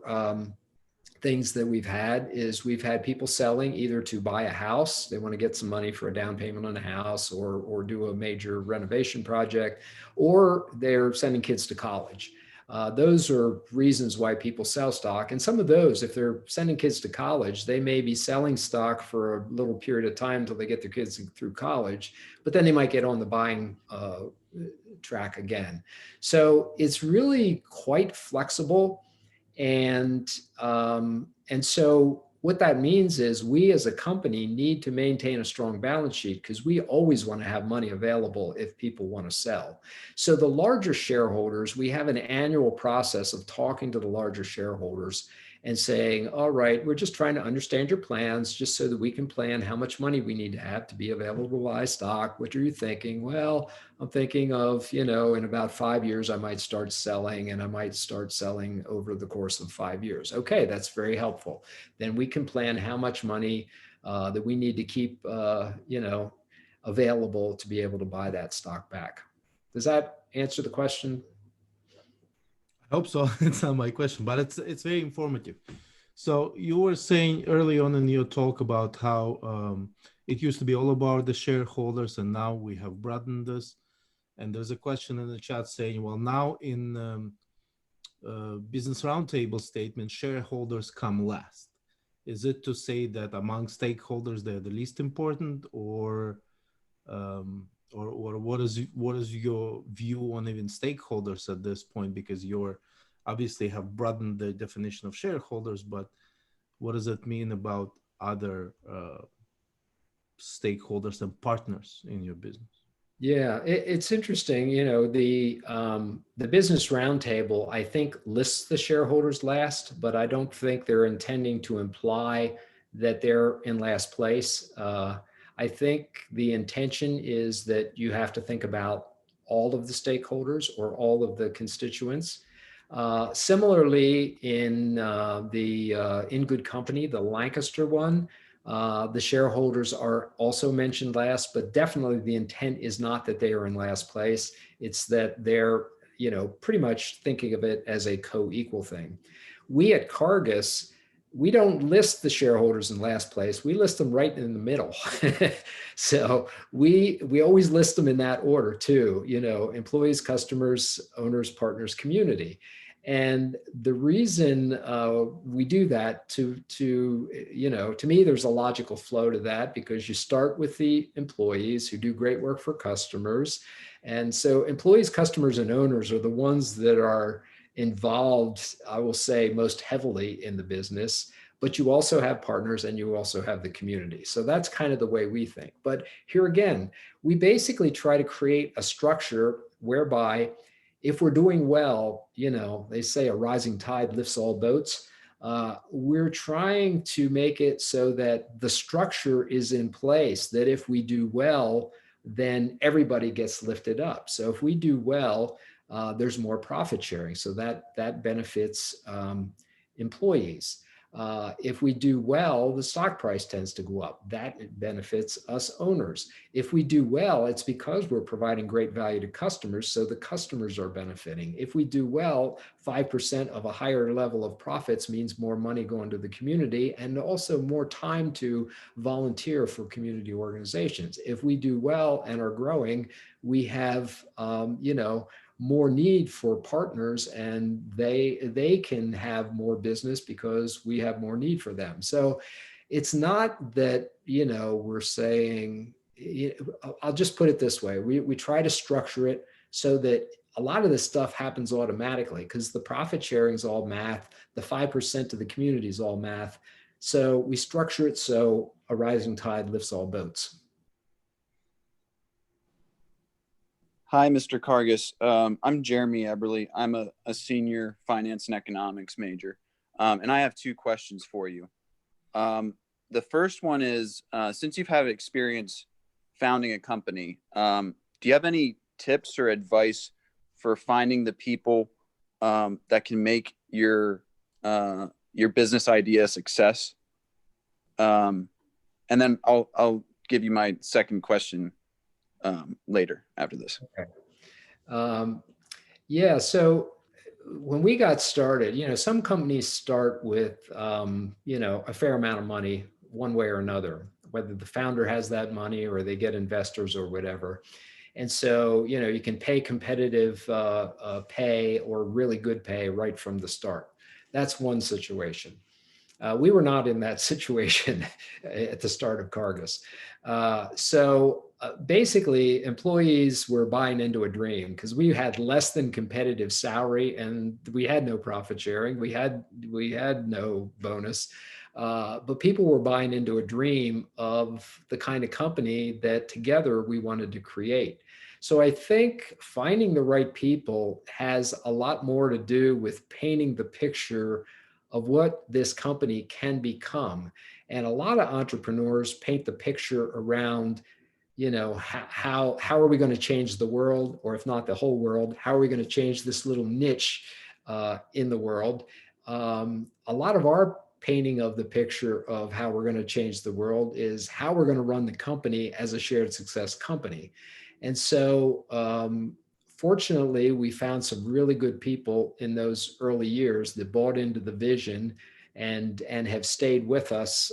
things that we've had people selling either to buy a house. They want to get some money for a down payment on a house or do a major renovation project, or they're sending kids to college. Those are reasons why people sell stock. And some of those, if they're sending kids to college, they may be selling stock for a little period of time until they get their kids through college, but then they might get on the buying track again. So it's really quite flexible. And so what that means is we as a company need to maintain a strong balance sheet because we always want to have money available if people want to sell. So the larger shareholders, we have an annual process of talking to the larger shareholders and saying, all right, we're just trying to understand your plans just so that we can plan how much money we need to have to be available to buy stock. What are you thinking? Well, I'm thinking of, in about 5 years, I might start selling, and I might start selling over the course of 5 years. Okay, that's very helpful. Then we can plan how much money that we need to keep, available to be able to buy that stock back. Does that answer the question? I hope so. It's not my question, but it's very informative. So you were saying early on in your talk about how it used to be all about the shareholders, and now we have broadened this. And there's a question in the chat saying, well, now in Business Roundtable statement, shareholders come last. Is it to say that among stakeholders they're the least important, or what is your view on even stakeholders at this point? Because you're obviously have broadened the definition of shareholders, but what does it mean about other stakeholders and partners in your business? Yeah, it's interesting. The Business Roundtable, I think, lists the shareholders last, but I don't think they're intending to imply that they're in last place. I think the intention is that you have to think about all of the stakeholders or all of the constituents. Similarly, in the In Good Company, the Lancaster one, the shareholders are also mentioned last, but definitely the intent is not that they are in last place. It's that they're, pretty much thinking of it as a co-equal thing. We at Cargas, we don't list the shareholders in last place. We list them right in the middle. So we always list them in that order too, employees, customers, owners, partners, community. And the reason we do that to me, there's a logical flow to that, because you start with the employees who do great work for customers. And so employees, customers, and owners are the ones that are involved, I will say, most heavily in the business, but you also have partners and you also have the community. So that's kind of the way we think. But here again, we basically try to create a structure whereby if we're doing well, they say a rising tide lifts all boats. We're trying to make it so that the structure is in place, that if we do well, then everybody gets lifted up. So if we do well, there's more profit sharing. So that benefits, employees. If we do well, the stock price tends to go up. That benefits us owners. If we do well, it's because we're providing great value to customers, so the customers are benefiting. If we do well, 5% of a higher level of profits means more money going to the community and also more time to volunteer for community organizations. If we do well and are growing, we have, more need for partners, and they can have more business because we have more need for them. So it's not that, we're saying, I'll just put it this way. We try to structure it so that a lot of this stuff happens automatically, because the profit sharing is all math. The 5% of the community is all math. So we structure it so a rising tide lifts all boats. Hi, Mr. Cargas. I'm Jeremy Eberly. I'm a senior finance and economics major. And I have two questions for you. The first one is, since you've had experience founding a company, do you have any tips or advice for finding the people that can make your business idea a success? And then I'll give you my second question later after this. Okay. Yeah. So when we got started, some companies start with, a fair amount of money one way or another, whether the founder has that money or they get investors or whatever. And so, you can pay competitive pay or really good pay right from the start. That's one situation. We were not in that situation at the start of Cargas. So basically, employees were buying into a dream because we had less than competitive salary and we had no profit sharing. We had no bonus, but people were buying into a dream of the kind of company that together we wanted to create. So I think finding the right people has a lot more to do with painting the picture of what this company can become. And a lot of entrepreneurs paint the picture around, how are we going to change the world? Or if not the whole world, how are we going to change this little niche in the world? A lot of our painting of the picture of how we're going to change the world is how we're going to run the company as a shared success company. And so, fortunately, we found some really good people in those early years that bought into the vision and have stayed with us.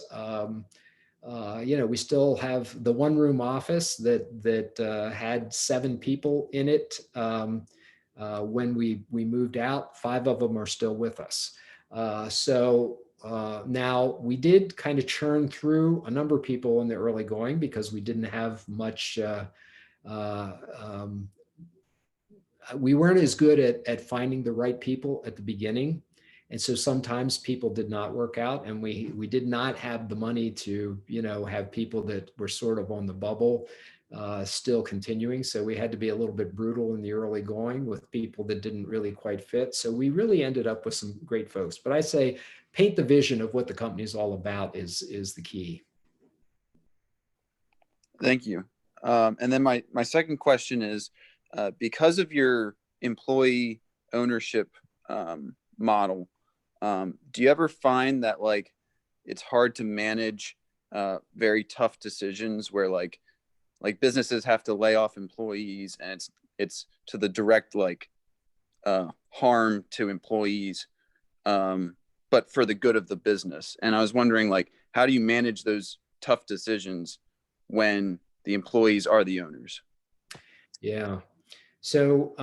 We still have the one-room office that had 7 people in it when we moved out. 5 of them are still with us. Now we did kind of churn through a number of people in the early going because we didn't have much. We weren't as good at finding the right people at the beginning. And so sometimes people did not work out, and we did not have the money to, have people that were sort of on the bubble still continuing. So we had to be a little bit brutal in the early going with people that didn't really quite fit. So we really ended up with some great folks. But I say paint the vision of what the company is all about is the key. Thank you. And then my second question is, because of your employee ownership model, do you ever find that it's hard to manage very tough decisions where like businesses have to lay off employees and it's to the direct harm to employees, but for the good of the business? And I was wondering, how do you manage those tough decisions when the employees are the owners? Yeah. So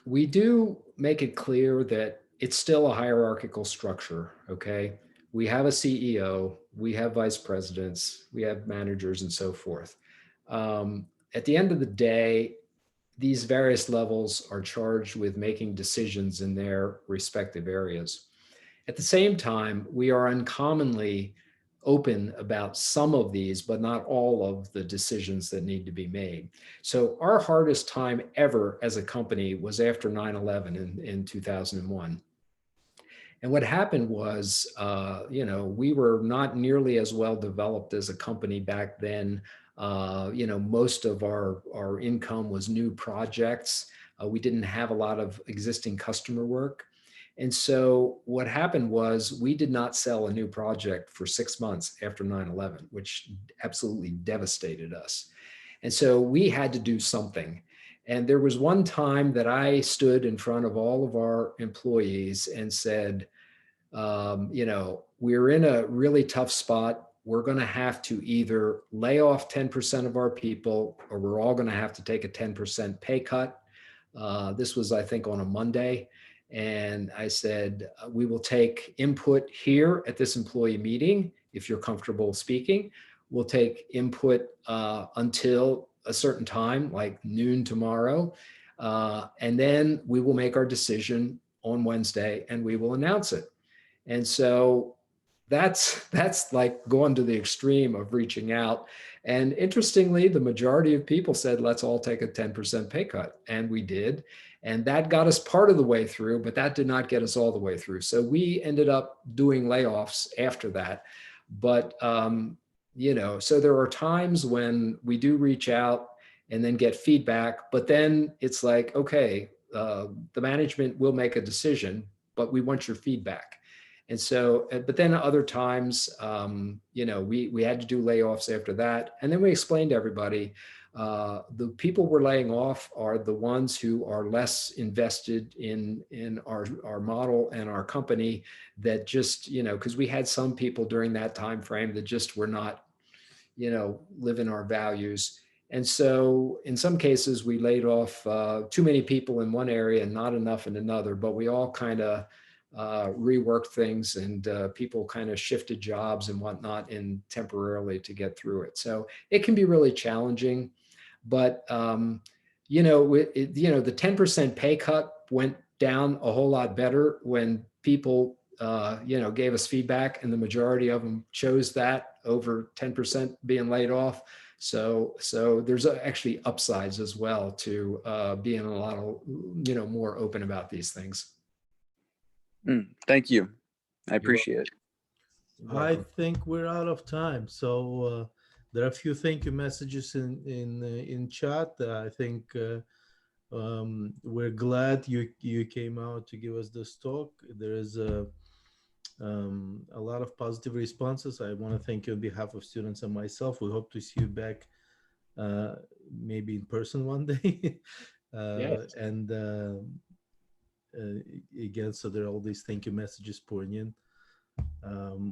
we do make it clear that it's still a hierarchical structure. Okay. We have a CEO, we have vice presidents, we have managers and so forth. At the end of the day, these various levels are charged with making decisions in their respective areas. At the same time, we are uncommonly open about some of these, but not all of the decisions that need to be made. So our hardest time ever as a company was after 9/11 in 2001. And what happened was, we were not nearly as well developed as a company back then. Most of our income was new projects. We didn't have a lot of existing customer work. And so what happened was we did not sell a new project for 6 months after 9/11, which absolutely devastated us. And so we had to do something. And there was one time that I stood in front of all of our employees and said, we're in a really tough spot. We're going to have to either lay off 10% of our people, or we're all going to have to take a 10% pay cut. This was, I think, on a Monday. And I said, we will take input here at this employee meeting, if you're comfortable speaking. We'll take input until a certain time, like noon tomorrow. And then we will make our decision on Wednesday and we will announce it. And so that's like going to the extreme of reaching out. And interestingly, the majority of people said, let's all take a 10% pay cut. And we did. And that got us part of the way through, but that did not get us all the way through. So we ended up doing layoffs after that. But, so there are times when we do reach out and then get feedback, but then it's like, okay, the management will make a decision, but we want your feedback. And so, but then other times, we had to do layoffs after that. And then we explained to everybody, the people we're laying off are the ones who are less invested in our model and our company, that just, because we had some people during that time frame that just were not, living our values. And so in some cases, we laid off too many people in one area and not enough in another, but we all kind of reworked things, and people kind of shifted jobs and whatnot in temporarily to get through it. So it can be really challenging, but the 10% pay cut went down a whole lot better when people gave us feedback, and the majority of them chose that over 10% being laid off. So there's actually upsides as well to being a lot of, more open about these things. Thank you. I appreciate it. I think we're out of time. So there are a few thank you messages in chat. I think we're glad you came out to give us this talk. There is a lot of positive responses. I want to thank you on behalf of students and myself. We hope to see you back maybe in person one day. Yes. And again, so there are all these thank you messages pouring in.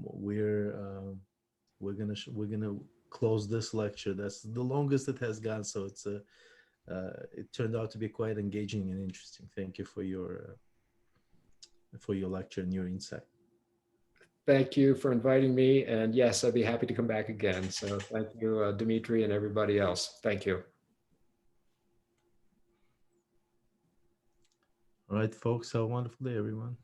We're gonna close this lecture. That's the longest it has gone, so it's it turned out to be quite engaging and interesting. Thank you for your lecture and your insight. Thank you for inviting me, and yes, I'd be happy to come back again. So thank you, Dimitri, and everybody else. Thank you. All right, folks, have a wonderful day, everyone.